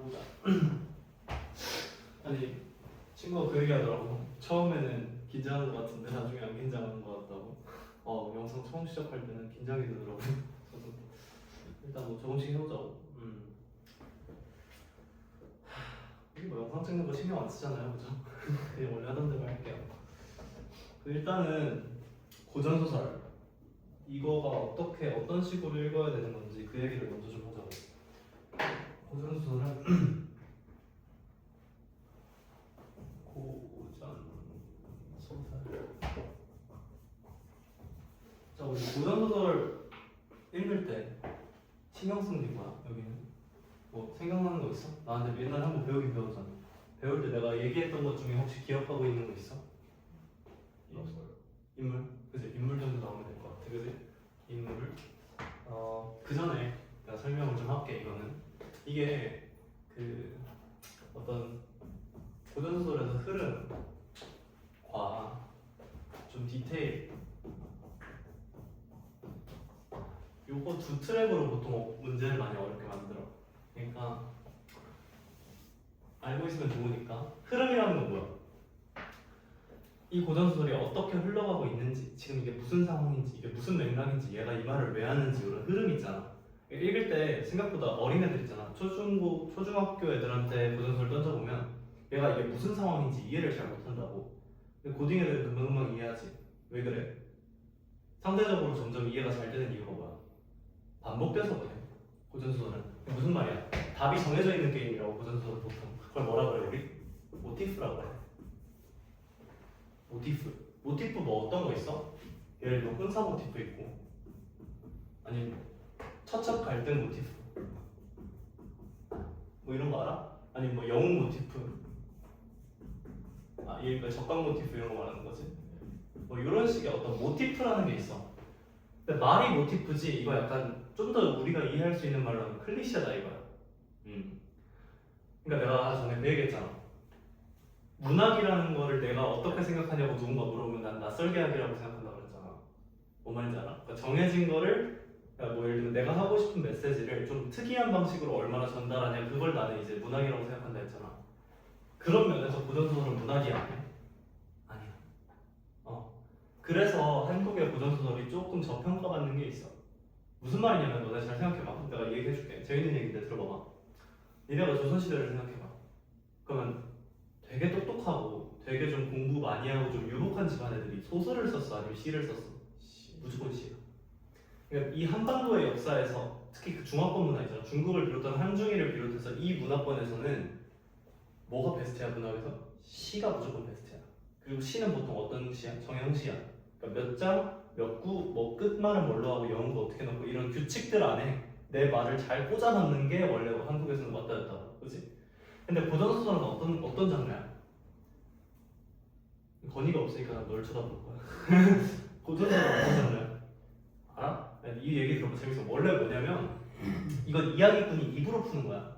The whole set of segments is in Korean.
보자. 아니 친구가 그 얘기하더라고. 처음에는 긴장하는 것 같은데 나중에 안 긴장하는 것 같다고. 영상 처음 시작할 때는 긴장이 되더라고. 저도 일단 뭐 조금씩 해보자고. 우리 뭐 영상 찍는 거 신경 안 쓰잖아요, 그죠? 그냥 원래 하던 대로 할게요. 일단은 고전소설 이거가 어떻게 어떤 식으로 읽어야 되는 건지 그 얘기를 먼저 좀 하자고. 고전소설은 고전소설. 자, 우리 고전소설 읽을 때 신경 쓰는 게 뭐야? 여기는 뭐 생각나는 거 있어? 나한테 옛날에 한번 배우긴 배웠잖아. 배울 때 내가 얘기했던 것 중에 혹시 기억하고 있는 거 있어? 없어요. 인물? 그지? 인물 정도 나오면 될 것 같아. 그지? 인물을 그 전에 내가 설명을 좀 할게. 이게 그 어떤 고전소설에서 흐름과 좀 디테일 요거 두 트랙으로 보통 문제를 많이 어렵게 만들어. 그러니까 알고 있으면 좋으니까. 흐름이라는 건 뭐야? 이 고전소설이 어떻게 흘러가고 있는지, 지금 이게 무슨 상황인지, 이게 무슨 맥락인지, 얘가 이 말을 왜 하는지 이런 흐름 있잖아. 읽을 때 생각보다 어린애들 있잖아. 초중학교 애들한테 고전소설 던져보면 얘가 이게 무슨 상황인지 이해를 잘 못한다고. 근데 고딩 애들은 금방금방 이해하지. 왜 그래? 상대적으로 점점 이해가 잘 되는 이유가 뭐야? 반복돼서 그래. 고전소설은 무슨 말이야? 답이 정해져 있는 게임이라고. 고전소설은 보통 그걸 뭐라 그래 우리? 모티프라고 그래. 모티프 뭐 어떤 거 있어? 예를 들어 흥사 모티프 있고, 아니면 처첩 갈등 모티프 뭐 이런 거 알아? 아니면 뭐 영웅 모티프, 그러니까 적강 모티프 이런 거 말하는 거지. 뭐 이런 식의 어떤 모티프라는 게 있어. 근데 말이 모티프지 이거 약간 좀 더 우리가 이해할 수 있는 말로 하면 클리셰다 이거야. 그러니까 내가 전에 그 얘기했잖아. 문학이라는 거를 내가 어떻게 생각하냐고 누군가 물어보면 난 낯설게하기라고 생각한다고 그랬잖아. 뭔 말인지 알아? 그러니까 정해진 거를, 그러니까 뭐 예를 들면 내가 하고 싶은 메시지를 좀 특이한 방식으로 얼마나 전달하냐, 그걸 나는 이제 문학이라고 생각한다 했잖아. 그런 면에서 고전소설은 문학이 아니야? 아니야. 그래서 한국의 고전소설이 조금 저평가받는 게 있어. 무슨 말이냐면 너네 잘 생각해봐. 내가 얘기해줄게. 재밌는 얘기인데 들어봐봐. 니네가 조선시대를 생각해봐. 그러면 되게 똑똑하고 되게 좀 공부 많이 하고 좀 유복한 집안 애들이 소설을 썼어? 아니면 시를 썼어? 무조건 시야. 그러니까 이 한반도의 역사에서 특히 그 중화권 문화 있잖아. 중국을 비롯한 한중일을 비롯해서 이 문화권에서는 뭐가 베스트야? 문학에서? 시가 무조건 베스트야. 그리고 시는 보통 어떤 시야? 정형시야. 그러니까 몇 장, 몇 구, 뭐 끝말은 뭘로 하고 영어도 어떻게 넣고 이런 규칙들 안에 내 말을 잘 꽂아 넣는 게 원래 한국에서는 맞다였다고, 그렇지? 근데 고전소설은 어떤 장르야? 건의가 없으니까 난 널 쳐다볼 거야. 고전소설은 어떤 장르야? 알아? 이 얘기 들어보면 재밌어. 원래 뭐냐면 이건 이야기꾼이 입으로 푸는 거야.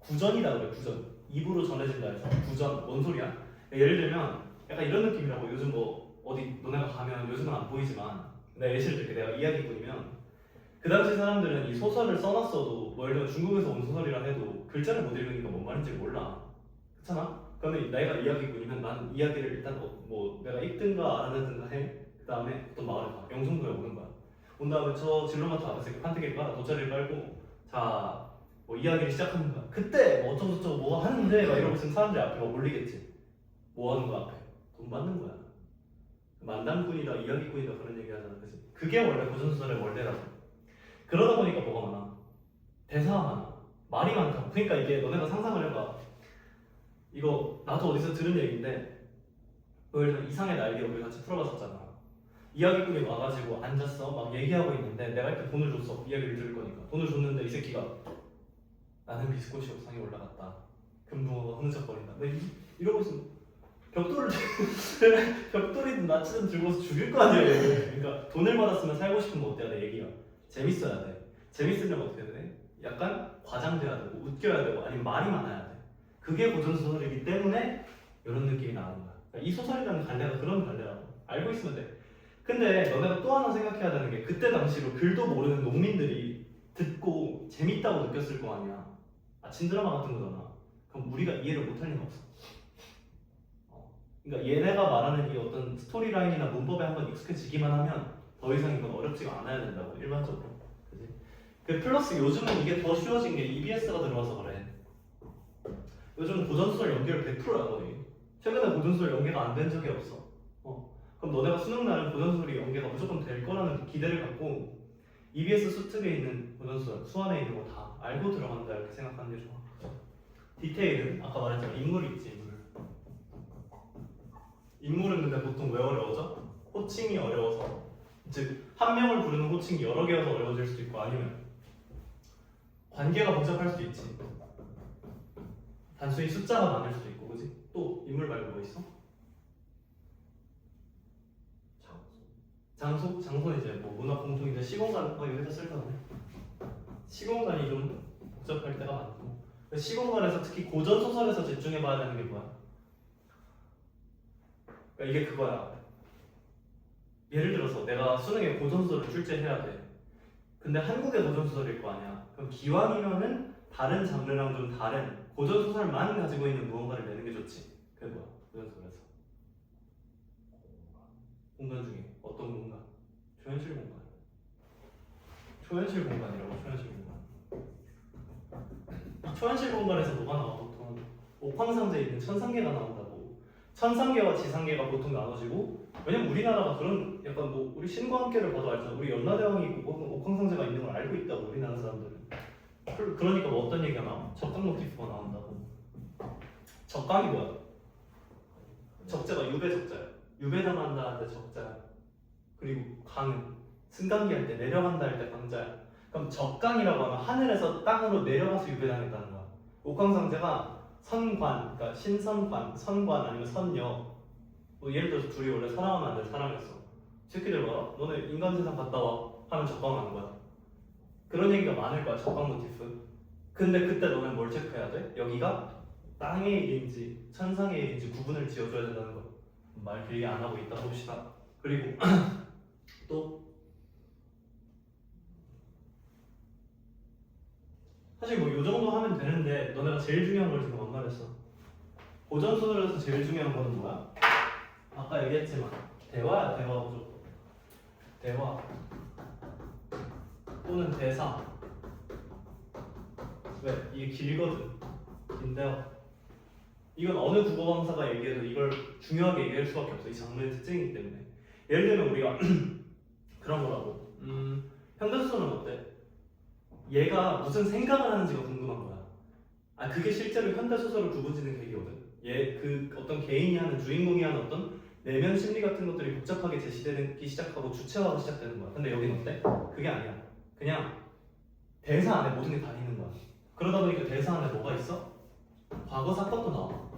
구전이다 그래. 구전. 입으로 전해진다 해서 구전. 뭔 소리야? 예를 들면 약간 이런 느낌이라고. 요즘 뭐 어디 너네가 가면 요즘은 안 보이지만 내가 예시를 들게. 내가 이야기꾼이면 그 당시 사람들은 이 소설을 써놨어도 뭐 예를 들면 중국에서 온 소설이라 해도 글자를 못 읽으니까 뭔 말인지 몰라. 그렇잖아? 그러면 내가 이야기꾼이면 난 이야기를 일단 뭐 내가 읽든가 알아듣든가 해. 그 다음에 어떤 마을에 가. 영종도에 오는 거야. 온 다음에 저 진로마트 앞에서 이렇게 판때기를 깔아 돗자리를 깔고 자 뭐 이야기를 시작하는 거야. 그때 뭐 어쩌고저쩌고 뭐 하는데 막 이러고 있으면 사람들이 앞에 막 몰리겠지. 뭐 하는 거야 앞에? 돈 받는 거야. 만담꾼이다 이야기꾼이다 그런 얘기 하잖아. 그치? 그게 원래 고전소설의 원래라고. 그러다 보니까 뭐가 많아? 대사가 많아. 말이 많다. 그러니까 이게 너네가 상상을 해봐. 이거 나도 어디서 들은 얘기인데 예를 들면 이상의 날개 우리 같이 풀어봤었잖아. 이야기꾼이 와가지고 앉았어. 막 얘기하고 있는데 내가 이렇게 돈을 줬어. 이야기를 들을 거니까. 돈을 줬는데 이 새끼가 나는 비스코치 옥상에 올라갔다. 금붕어가 흐느적거린다. 이러고 있으면 벽돌이든 나치든 들고서 죽일 거 아니에요. 그러니까 돈을 받았으면 살고 싶으면 어때야 돼? 얘기가 재밌어야 돼. 재밌으려면 어떻게 돼? 약간 과장돼야 되고 웃겨야 되고 아니면 말이 많아야 돼. 그게 고전소설이기 때문에 이런 느낌이 나는 거야. 그러니까 이 소설이라는 갈래가 그런 갈래라고. 알고 있으면 돼. 근데 너네가 또 하나 생각해야 되는 게 그때 당시로 글도 모르는 농민들이 듣고 재밌다고 느꼈을 거 아니야. 아침 드라마 같은 거잖아. 그럼 우리가 이해를 못할 리가 없어. 그러니까 얘네가 말하는 이 어떤 스토리라인이나 문법에 한번 익숙해지기만 하면 더 이상 이건 어렵지가 않아야 된다고 일반적으로. 그지? 그 플러스 요즘은 이게 더 쉬워진 게 EBS가 들어와서 그래. 요즘 고전수설 연계를 100%야 거의. 최근에 고전수설 연계가 안 된 적이 없어. 그럼 너네가 수능 날은 고전수설이 연계가 무조건 될 거라는 기대를 갖고 EBS 수특에 있는 고전수설, 수완에 있는 거 다 알고 들어간다 이렇게 생각하는 게 좋아. 디테일은 아까 말했잖아. 인물이 있지 인물. 인물은 근데 보통 왜 어려워져? 호칭이 어려워서. 즉 한 명을 부르는 호칭이 여러 개여서 어려워질 수도 있고 아니면 관계가 복잡할 수도 있지. 단순히 숫자가 많을 수도 있고, 그지? 또 인물 말고 뭐 있어? 장소는 이제 뭐 문화 공통인데 시공간 여기다 쓸거네. 시공간이 좀 복잡할 때가 많고. 시공간에서 특히 고전 소설에서 집중해봐야 되는 게 뭐야? 그러니까 이게 그거야. 예를 들어서 내가 수능에 고전 소설을 출제해야 돼. 근데 한국의 고전 소설일 거 아니야. 그럼 기왕이면은 다른 장르랑 좀 다른 고전 소설만 가지고 있는 무언가를 내는 게 좋지. 그게 뭐야? 고전 소설에서 공간 중에 어떤 공간? 초현실 공간. 초현실 공간이라고. 초현실 공간. 초현실 공간에서 뭐가 나와? 보통 옥황상제에 있는 천상계가 나온다고. 천상계와 지상계가 보통 나눠지고, 왜냐면 우리나라가 그런 약간 뭐 우리 신과 함께를 봐도 알잖아. 우리 연나대왕이 있고 옥황상제가 있는 걸 알고 있다고 우리나라 사람들은. 그러니까 뭐 어떤 얘기가 나와? 적강 모티프가 나온다고. 적강이 뭐야? 적자가 유배 적자야. 유배당한다 할 때 적자야. 그리고 강은 승강기 할 때 내려간다 할 때 강자야. 그럼 적강이라고 하면 하늘에서 땅으로 내려가서 유배당했다는 거야. 옥황상제가 선관, 그러니까 신선관, 선관 아니면 선녀. 뭐 예를 들어서 둘이 원래 사랑하면 안 될 사람이었어. 새끼들 봐라. 너네 인간 세상 갔다 와. 하면 적강하는 거야. 그런 얘기가 많을 거야. 적강 모티프. 근데 그때 너네 뭘 체크해야 돼? 여기가 땅의 일인지 천상의 일인지 구분을 지어줘야 된다는 거. 말 길게 안 하고 있다 봅시다. 그리고 또 사실 뭐 요 정도 하면 되는데 너네가 제일 중요한 걸 지금 안 말했어. 고전 소설에서 제일 중요한 거는 뭐야? 아까 얘기했지만 대화야. 대화 무조건. 대화 또는 대사. 왜? 이게 길거든. 긴 대화. 이건 어느 국어 강사가 얘기해도 이걸 중요하게 얘기할 수밖에 없어. 이 장르의 특징이기 때문에. 예를 들면 우리가 그런 거라고. 현대소설은 어때? 얘가 무슨 생각을 하는지가 궁금한 거야. 아 그게 실제로 현대소설을 구분짓는 계기거든. 얘 그 어떤 개인이 하는 주인공이 하는 어떤 내면 심리 같은 것들이 복잡하게 제시되기 시작하고 주체화가 시작되는 거야. 근데 여긴 어때? 그게 아니야. 그냥 대사 안에 모든 게 다 있는 거야. 그러다 보니까 대사 안에 뭐가 있어? 과거 사건도 나와.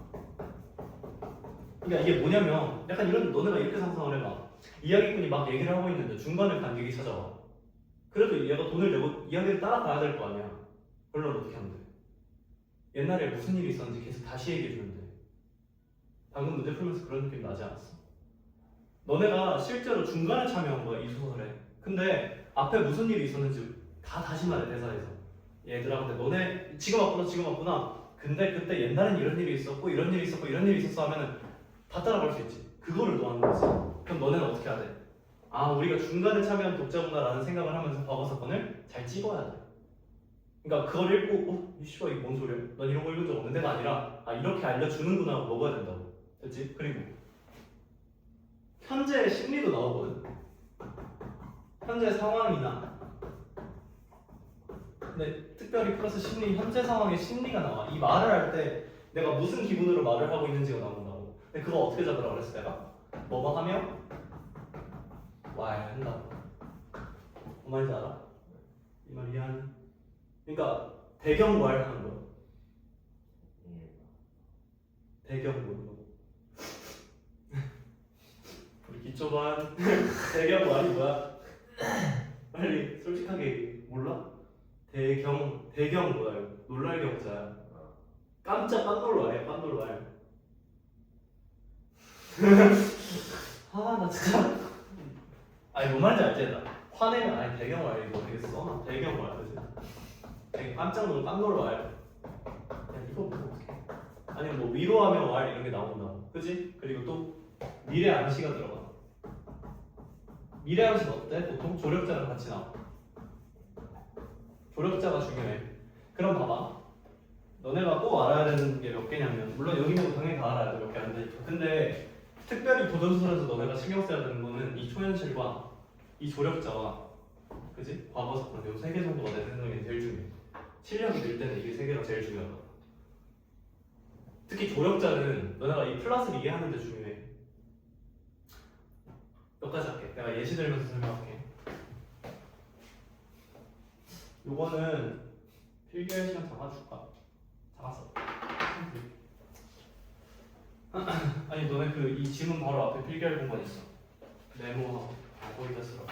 그러니까 이게 뭐냐면 약간 이런 너네가 이렇게 상상을 해봐. 이야기꾼이 막 얘기를 하고 있는데 중간에 관객이 찾아와. 그래도 얘가 돈을 내고 이야기를 따라가야 될 거 아니야. 그러면 어떻게 하면 돼? 옛날에 무슨 일이 있었는지 계속 다시 얘기해 주면 돼. 방금 문제 풀면서 그런 느낌 나지 않았어? 너네가 실제로 중간에 참여한 거야 이 소설에. 근데 앞에 무슨 일이 있었는지 다 다시 말해 대사에서. 얘들아 근데 너네 지금 왔구나. 근데 그때 옛날엔 이런 일이 있었고 이런 일이 있었고 이런 일이 있었어 하면은 다 따라갈 수 있지. 그거를 너 하는 거지. 그럼 너네는 어떻게 해야 돼? 아 우리가 중간에 참여한 독자구나라는 생각을 하면서 과거 사건을 잘 찍어야 돼. 그러니까 그걸 읽고 이 씨발 이게 뭔 소리야? 난 이런 거 읽은 적 없는데가 아니라 아 이렇게 알려주는구나 하고 먹어야 된다고. 됐지? 그리고 현재의 심리도 나오거든. 현재 상황이나 근데 특별히 플러스 심리, 현재 상황의 심리가 나와. 이 말을 할 때 내가 무슨 기분으로 말을 하고 있는지가 나온다고. 근데 그거 어떻게 잡으라 그랬어 내가? 뭐뭐 하며 와야 한다고. 뭔 말인지 알아? 이 말 이해하니? 그러니까 대경말 하는 거야. 대경말. 우리 기초반 대경말이 뭐야? 빨리 솔직하게 얘기해. 몰라? 대경 뭐야? 이거? 놀랄 경자야. 깜짝 깜놀랄이야. 깜놀랄. 아 나 진짜. 아니 뭔 말인지 알지? 나 화내면 아니 대경말 이거 되게 써나? 대경말 그지? 되게 깜짝 놀랄 깜놀랄. 아니면 뭐 위로 하면 왈 이런 게 나온다고. 그지? 그리고 또 미래 암시가 들어가. 미래 암시는 어때? 보통 조력자랑 같이 나와. 조력자가 중요해. 그럼 봐봐. 너네가 꼭 알아야 되는 게 몇 개냐면, 물론 여기는 당연히 다 알아야 돼. 몇 개 안 되니까. 근데 특별히 고전술에서 너네가 신경 써야 되는 거는 이 초현실과 이 조력자와, 그지? 과거 사건 요 세 개 정도가 내 생각에 제일 중요해. 실력이 늘 때는 이게 세 개가 제일 중요하다. 특히 조력자는 너네가 이 플러스를 이해하는 데 중요해. 몇 가지 할게. 내가 예시 들면서 설명할게. 요거는 필기할 시간 잡아줄까? 잡았어. 아니 너네 그 이 지문 바로 앞에 필기할 공간 있어. 메모하고 거기다 쓰라.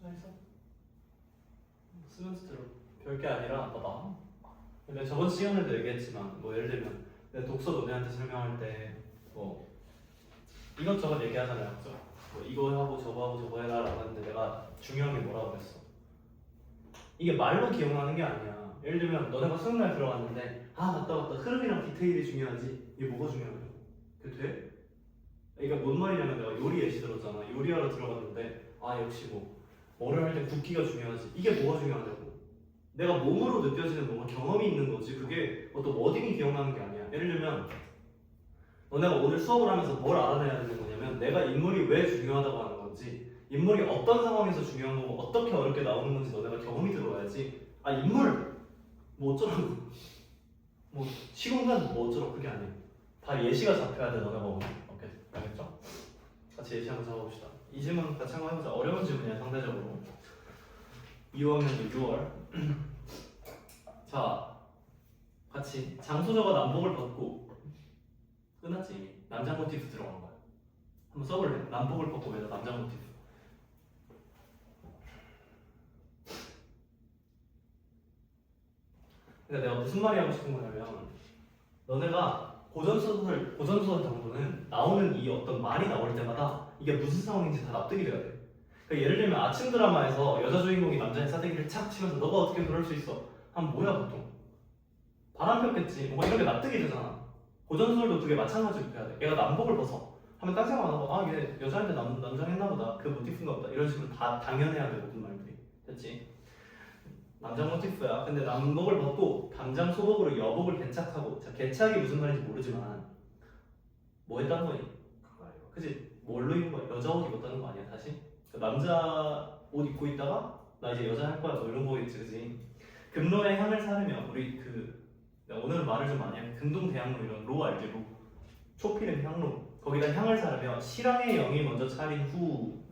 찾아있어? 쓰면서 들어. 별게 아니라 봐봐. 근데 저번 시간에도 얘기했지만 뭐 예를 들면 내가 독서 너네한테 설명할 때 뭐 이것저것 얘기하잖아요. 그죠? 뭐 이거 하고 저거 하고 저거 해라라고 하는데 내가 중요한 게 뭐라고 그랬어? 이게 말로 기억나는 게 아니야. 예를 들면 너네가 수능날 들어갔는데 아 맞다 흐름이랑 디테일이 중요하지. 이게 뭐가 중요하냐고. 그게 돼? 이게 뭔 말이냐면 내가 요리 예시 들었잖아. 요리하러 들어갔는데 아 역시 뭐를 할 때 굽기가 중요하지. 이게 뭐가 중요하냐고. 내가 몸으로 느껴지는 뭔가 경험이 있는 거지. 그게 어떤 워딩이 기억나는 게 아니야. 예를 들면 너네가 오늘 수업을 하면서 뭘 알아내야 되는 거냐면 내가 인물이 왜 중요하다고 하는 건지, 인물이 어떤 상황에서 중요한 거고 어떻게 어렵게 나오는 건지 너네가 경험이 들어와야지. 아 인물 뭐 어쩌라고 뭐 시공간 뭐 어쩌라고 그게 아니야. 다 예시가 잡혀야 돼 너네가 오늘. 오케이 알겠죠? 같이 예시 한번 잡아봅시다. 이 질문 같이 한번 해보자. 어려운 질문이야 상대적으로. 2학년 6월 자 같이 장소저가 남복을 벗고 끝났지 이미. 남자 모티프 들어간 거야. 한번 써볼래? 남복을 벗고 왜다 남자 모티프. 그러니까 내가 무슨 말이 하고 싶은 거냐면 너네가 고전소설 정도는 나오는 이 어떤 말이 나올 때마다 이게 무슨 상황인지 다 납득이 돼야 돼. 그러니까 예를 들면 아침 드라마에서 여자 주인공이 남자의 싸대기를 착 치면서 너가 어떻게 그럴 수 있어? 하면 뭐야 보통? 바람 폈겠지. 뭐 이런 게 납득이 되잖아. 고전소설도 그게 마찬가지로 돼야 돼. 얘가 남복을 벗어 하면 딴 생각 안 하고 아 얘 여자한테 남장 했나 보다. 그 모티프인가 보다. 이런 식으로 다 당연해야 돼 모든 말들이. 됐지? 남장 모티프야. 근데 남복을 벗고 당장 소복으로 여복을 개착하고, 자 개착이 무슨 말인지 모르지만 뭐 했다는 거니? 그치? 뭘로 입은 거야? 여자 옷 입었다는 거 아니야 다시? 남자 옷 입고 있다가 나 이제 여자 할 거야 뭐 이런 거겠지. 그치? 금로의 향을 사르며 우리 오늘은 말을 좀 많이 해. 금동대학로 이런 로 알지? 로 초피는 향로. 거기다 향을 사르며 실황의 영이 먼저 차린 후.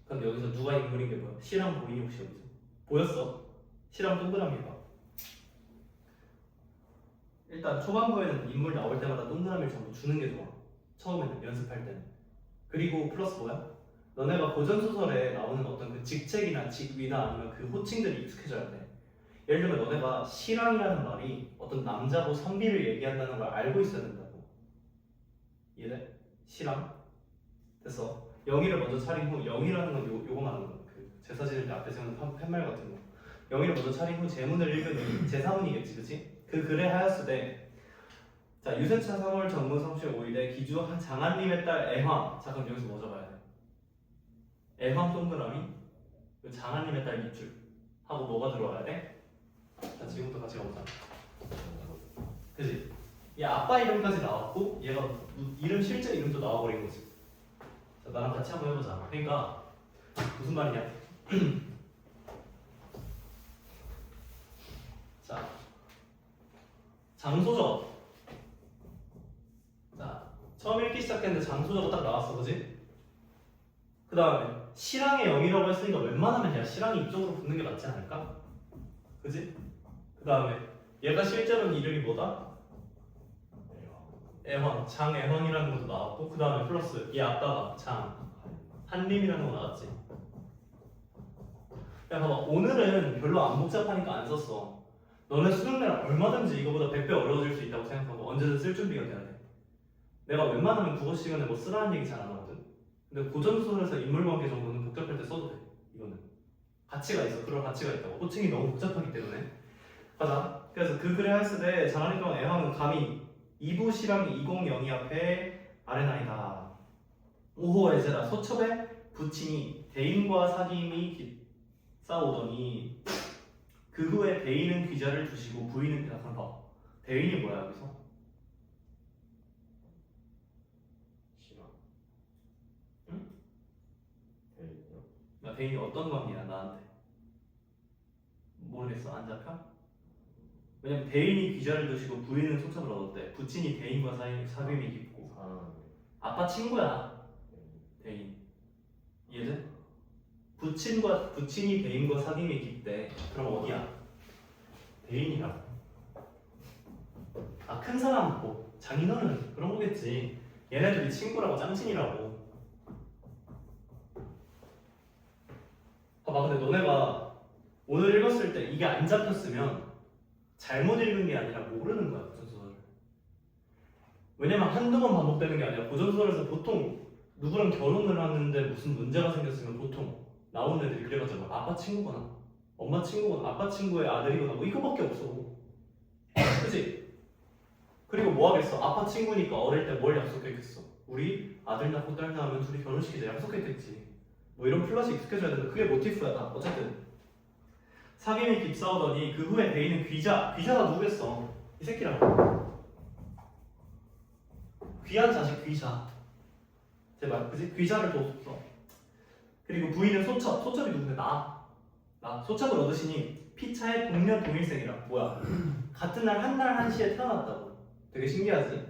근데 여기서 누가 인물인 게 뭐야? 실황 보이니 혹시 여기서? 보였어? 실황 동그라미가. 일단 초반부에는 인물 나올 때마다 동그라미를 전부 주는 게 좋아. 처음에는 연습할 때는. 그리고 플러스 뭐야? 너네가 고전소설에 나오는 어떤 그 직책이나 직위나 아니면 그 호칭들이 익숙해져야 돼. 예를 들면 너네가 실황이라는 말이 어떤 남자고 선비를 얘기한다는 걸 알고 있어야 된다고. 이해돼? 실황? 됐어. 영의를 먼저 차린 후, 영의라는 건 요거 말하는 거. 그 제사 지낼 때 앞에 세우는 팻말 같은 거. 영의를 먼저 차린 후 제문을 읽으니 제사문이겠지, 그치? 그 글에 하였으되 자, 유세차 3월 정문 성실 5일에 기주 장한림의 딸 애황. 자, 그럼 여기서 뭐 적어야 돼? 애황 동그라미 그 장한림의 딸 밑줄 하고 뭐가 들어와야 돼? 자, 지금부터 같이 가보자. 그지? 얘 아빠 이름까지 나왔고 얘가 이름 실제 이름도 나와버린 거지. 자, 나랑 같이 한번 해보자. 그러니까 무슨 말이냐? 자, 장소적. 자, 처음 읽기 시작했는데 장소적 딱 나왔어, 그지? 그 다음에 실항의 0이라고 했으니까 웬만하면 야 실항이 이쪽으로 붙는 게 맞지 않을까? 그지? 그 다음에 얘가 실제로는 이름이 뭐다? 애황, 장애황이라는 것도 나왔고 그 다음에 플러스 얘 아빠가 한림이라는 거 나왔지. 야 봐봐, 오늘은 별로 안 복잡하니까 안 썼어. 너네 수능날 얼마든지 이거보다 100배 어려워질 수 있다고 생각하고 언제든 쓸 준비가 돼야 돼. 내가 웬만하면 국어 시간에 뭐 쓰라는 얘기 잘 안 하거든. 근데 고전소설에서 인물관계 정도는 복잡할 때 써도 돼. 이거는 가치가 있어. 그럴 가치가 있다고. 호칭이 너무 복잡하기 때문에. 가자. 그래서 그 글에 했을 때 장한림 동안 애황은 감히 이부 실황 202 앞에 아레나이다. 5호 에제라 소첩에 부친이 대인과 사귐이 싸우더니 그 후에 대인은 귀자를 두시고 부인은 그냥 봐. 대인이 뭐야 여기서? 싫어. 응? 대인이요? 나 대인이 어떤 관계야 나한테? 모르겠어. 안 잡혀? 왜냐면 대인이 귀자를 두시고 부인은 소첩을 얻었대. 부친이 대인과 사귐이 깊고 사랑하는 아빠 친구야 대인. 이해돼? 부친이 대인과 사귐이 깊대. 그럼 어디야? 대인이라고. 아, 큰 사람 뭐 장인어른 그런 거겠지. 얘네들이 친구라고 짱친이라고. 봐봐, 근데 너네가 오늘 읽었을 때 이게 안 잡혔으면 잘못 읽은 게 아니라 모르는 거야 고전소설을. 왜냐면 한두 번 반복되는 게 아니라 고전소설에서 보통 누구랑 결혼을 하는데 무슨 문제가 생겼으면 보통 나오는 애들이 그래봤자 뭐 아빠 친구거나 엄마 친구거나 아빠 친구의 아들이거나 뭐 이거밖에 없어. 그치? 그리고 뭐 하겠어? 아빠 친구니까 어릴 때 뭘 약속했겠어? 우리 아들 낳고 딸 낳으면 둘이 결혼시키자 약속했겠지. 뭐 이런 플롯이 익숙해져야 되는데 그게 모티프야 다. 어쨌든 사귐이 깁싸우더니 그 후에 대인은 귀자가 누구겠어? 이 새끼라고. 귀한 자식 귀자. 제발 그지? 귀자를 뒀어. 그리고 부인은 소첩이 누군데? 나 소첩을 얻으시니 피차의 동년 동일생이라. 뭐야? 같은 날 한시에 태어났다고. 되게 신기하지?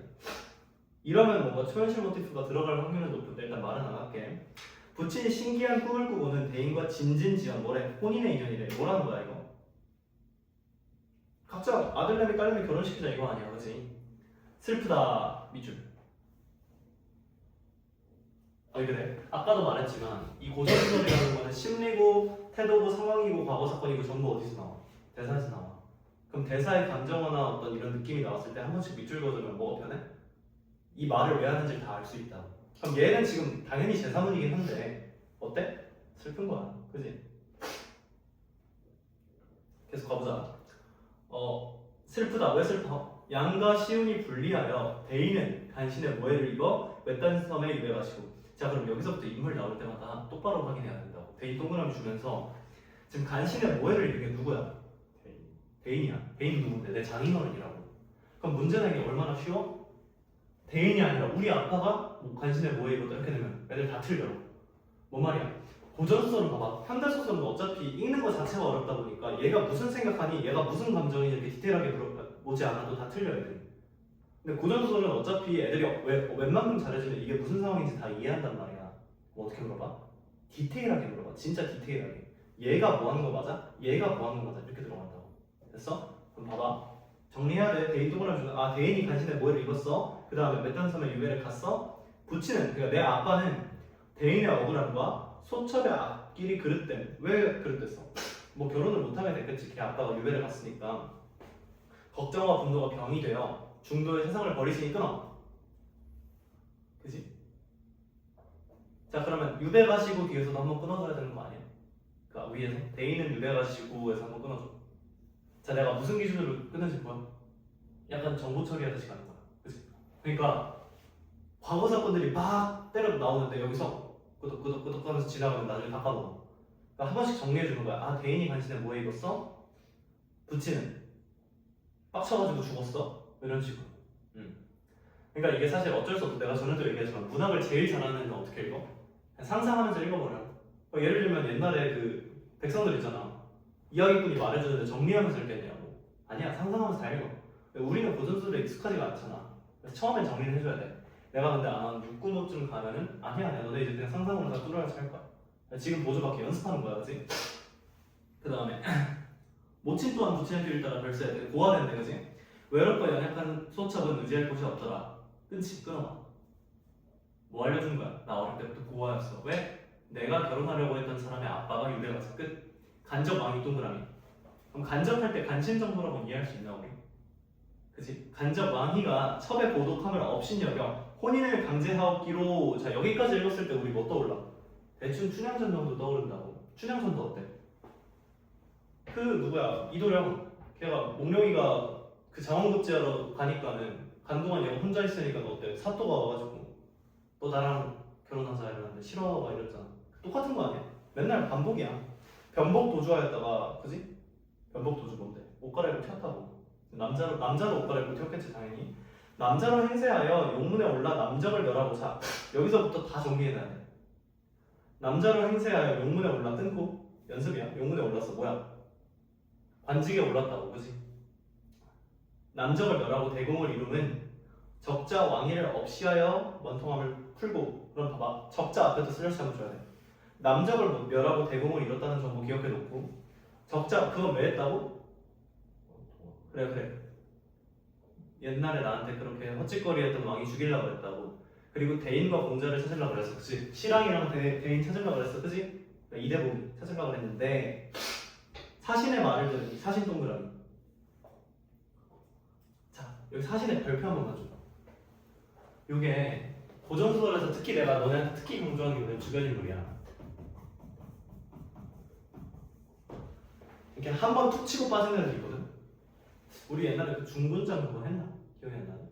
이러면 뭔가 초현실 모티프가 들어갈 확률은 높은데 일단 말은 안 할게. 부친이 신기한 꿈을 꾸고는 대인과 진진지연 뭐래? 혼인의 인연이래. 뭐라는 거야 이거? 각자 아들내미 딸내미 결혼시키자 이거 아니야, 그지? 슬프다 밑줄. 그래. 아까도 말했지만 이 고전소설이라는 거는 심리고 태도고 상황이고 과거 사건이고 전부 어디서 나와? 대사에서 나와. 그럼 대사의 감정어나 어떤 이런 느낌이 나왔을 때 한 번씩 밑줄 그어주면 뭐가 변해? 이 말을 왜 하는지 다 알 수 있다. 그럼 얘는 지금 당연히 제3문이긴 한데 어때? 슬픈 거야, 그지? 계속 가보자. 슬프다. 왜 슬퍼? 양과 시운이 분리하여 대인은 간신의 모해를 입어 외딴 섬에 유배가시고. 자, 그럼 여기서부터 인물 나올 때마다 똑바로 확인해야 된다고. 대인 동그라미 주면서 지금 간신의 모해를 입은 게 누구야? 대인이야. 대인이 누군데? 내 장인어른이라고. 그럼 문제는 이게 얼마나 쉬워? 대인이 아니라 우리 아빠가 뭐 간신의 모해 입었다 이렇게 되면 애들 다 틀려. 뭔 말이야? 고전소설은 봐봐. 현대소설은 어차피 읽는 것 자체가 어렵다 보니까 얘가 무슨 생각하니, 얘가 무슨 감정이 이렇게 디테일하게 보지 않아도 다 틀려 애들이. 근데 고전소설은 어차피 애들이 웬만큼 잘해주면 이게 무슨 상황인지 다 이해한단 말이야. 뭐 어떻게 물어봐? 디테일하게 물어봐. 진짜 디테일하게. 얘가 뭐 하는 거 맞아? 얘가 뭐 하는 거 맞아? 이렇게 들어간다고. 됐어? 그럼 봐봐. 정리해야 돼. 대인 동그라미 주는. 아, 대인이 간신의 모해를 입었어. 그 다음에 메탄섬에 유배를 갔어. 부친은, 그러니까 내 아빠는 대인의 억울함과 소첩의 앞길이 그릇됨. 왜 그릇됐어? 뭐 결혼을 못하게 됐겠지. 걔 아빠가 유배를 갔으니까. 걱정과 분노가 병이 되어 중도의 세상을 버리시니 끊어. 그지? 자, 그러면 유배 가시고 뒤에서도 한번 끊어줘야 되는 거 아니야? 그러니까 위에서 대인은 유배 가시고 해서 한번 끊어줘. 자, 내가 무슨 기준으로 끊어질 거야? 약간 정보 처리하듯이 가는 거야. 그지? 그러니까 과거 사건들이 막 때려 나오는데 여기서 끄덕끄덕끄덕 하면서 지나가면 나중에 다 까먹어. 그러니까 한 번씩 정리해 주는 거야. 아 대인이 간신에 뭐에 입었어? 부치는 빡쳐가지고 죽었어? 이런 식으로. 그러니까 이게 사실 어쩔 수 없어. 내가 전에도 얘기했지만 문학을 제일 잘하는 애는 어떻게 읽어? 그냥 상상하면서 읽어버려. 예를 들면 옛날에 그 백성들 있잖아. 이야기꾼이 말해주는데 정리하면서 읽겠냐고. 아니야, 상상하면서 다 읽어. 우리는 고전술에 익숙하지가 않잖아. 그래서 처음엔 정리를 해줘야 돼. 내가 근데 한 6, 9모쯤 가면은 아니야 너네 이제 그냥 상상으로 다 뚫어야지 할 거야. 지금 보조밖에 연습하는 거야, 그지? 그 다음에 모친 또한 부친의 길을 따라 별세야 돼. 고아된대, 그지? 외롭고 연약한 소첩은 의지할 곳이 없더라. 끊어봐. 뭐 알려준 거야? 나 어릴 때부터 고아였어. 왜? 내가 결혼하려고 했던 사람의 아빠가 유대가서 끝. 간접 왕이 동그라미. 그럼 간접할 때 간신정도라고 이해할 수 있나 우리? 그치? 간접 왕희가 첩의 고독함을 업신여겨 혼인을 강제하옵기로. 자 여기까지 읽었을 때 우리 뭐 떠올라? 대충 춘향전 정도 떠오른다고. 춘향전도 어때? 그 누구야? 이도령. 걔가 몽룡이가 그 장원급제하러 가니까는 간동안 얘가 혼자 있으니까 너 어때? 사또가 와가지고 너 나랑 결혼하자 이러는데 싫어 막 이랬잖아. 똑같은 거 아니야? 맨날 반복이야. 변복 도주하였다가, 그지? 변복 도주 뭔데? 옷 갈아입고 튀었다고. 남자로 옷 갈아입고 튀었겠지 당연히. 남자로 행세하여 용문에 올라 남적을 멸하고자. 여기서부터 다 정리해놔야 돼. 남자로 행세하여 용문에 올라 끊고. 연습이야. 용문에 올랐어. 뭐야? 관직에 올랐다고, 그지? 남적을 멸하고 대공을 이루면 적자 왕위를 없이하여 원통함을 풀고. 그럼 봐봐, 적자 앞에도 슬래시 한번 줘야 돼. 남적을 멸하고 대공을 이뤘다는 정보 기억해 놓고. 적자 그건 왜 했다고? 그래 옛날에 나한테 그렇게 헛짓거리했던 왕이 죽이려고 그랬다고. 그리고 대인과 공자를 찾으려고 그랬어, 그치? 신랑이랑 대인 찾으려고 그랬어, 그치? 이대복이 찾으려고 그랬는데 사신의 말을 들으니. 사신 동그라미. 자 여기 사신의 별표 한 번만 줘. 요게 고전소설에서 특히 내가 너네한테 특히 강조하는 게 뭐냐면 주변 인물이야. 이렇게 한 번 툭 치고 빠지는 애들 있거든. 우리 옛날에 그 중군장 그거 했나? 기억이 안 나네.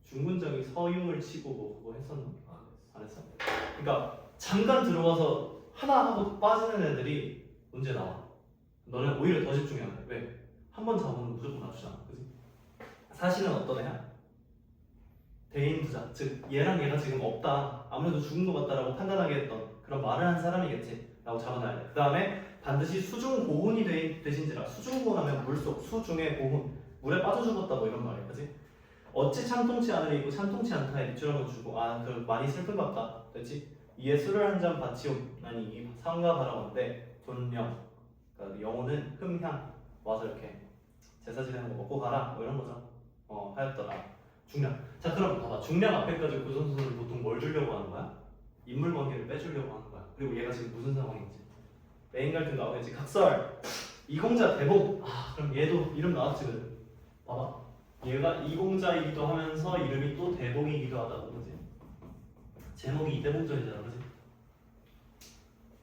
중군장이 서흉을 치고 뭐 그거 했었나? 안 했어. 그러니까 잠깐 들어와서 하나 하고 빠지는 애들이 문제 나와. 너는 오히려 더 집중해야 돼. 왜? 한 번 잡으면 무조건 맞추잖아, 그지? 사실은 어떤 애야? 대인 부자, 즉 얘랑 얘가 지금 없다, 아무래도 죽은 것 같다라고 판단하게 했던 그런 말을 한 사람이겠지 라고 잡아놔야 돼. 그 다음에 반드시 수중 고훈이 되신지라. 수중 고훈하면 물속, 수중의 고훈, 물에 빠져 죽었다 뭐 이런 말이야, 그지? 어찌 참통치 않으리고 참통치 않다에 밑줄한번 주고. 아, 그 많이 슬픈갑다, 됐지? 이에 술을 한 잔 바치옵나니 이 상가 바라건대 존령. 그러니까 영혼은 흠향 와서 이렇게 제사 지내는 거 먹고 가라 뭐 이런 거죠. 하였더라. 중량. 자 그럼 봐봐, 중량 앞에까지 고전소설을 보통 뭘 주려고 하는 거야? 인물 관계를 빼주려고 하는 거야. 그리고 얘가 지금 무슨 상황인지 메인 갈등 나오겠지. 각설, 이공자, 대복. 아 그럼 얘도 이름 나왔지. 그래 봐봐, 얘가 이공자이기도 하면서 이름이 또 대복이기도 하다고, 그지? 제목이 이대복전이잖아, 그지?